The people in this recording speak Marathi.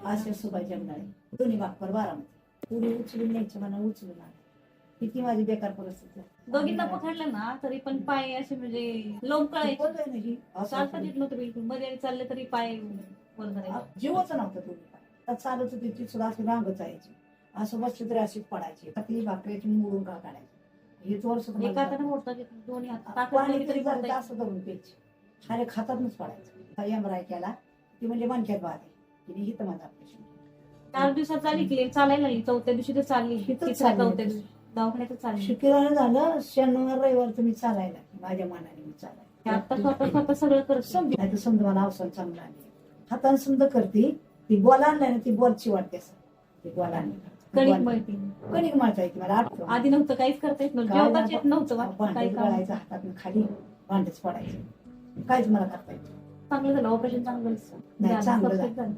असे सुभाष जगनाळे दोन्ही बापर बारामती पुढे उचलून न्यायचे मला उचलून आले. किती माझी बेकार परिस्थिती दोघींना पकडलं ना तरी पण पाय असे म्हणजे लोंबकळायचे, चालता येत नव्हतं बिलकुल. मध्ये चालले तरी पाय वर धरायचे. जीवच नव्हतं दोन्ही. चालत होती ती सुद्धा अशी रांग जायची, असं बसली तरी अशीच पडायची. तकली भाकऱ्याची मोडून का काढायची. हेच वर्ष एका हाताने मोडतात दोन्ही हात पाणी तरी जायचं असं धरून प्यायची. खाली खातातच पडायचं. एमआरआय केला ती म्हणजे मनक्यात बाद आहे. तिने हित माझा ऑपरेशन 4 दिवसात चालली क्लिअर, चालायला लागली. 4थ्या दिवशी तर चालली. चौथ्या दिवशी दवाखान्यातच चालली. शुक्रवार झालं, शनिवार रविवार तुम्ही चालायला माझ्या मनाने मी चालायला. आता स्वतः सगळं करत समजा नाही तर समजा मला अवसर चांगला आली. हाताने समजा करते ती बॉल आणलाय ना, ती बॉलची वाटते असं. ती बॉल आणली कणिक मळती. कणिक मळता येते मला आठवण. आधी नव्हतं काहीच करता येत नव्हतं, जेवताच येत नव्हतं. भांडच गळायचं हातातून खाली, भांडच पडायचं, काहीच मला करता येतं. चांगलं झालं ऑपरेशन, चांगलं नाही, चांगलं झालं.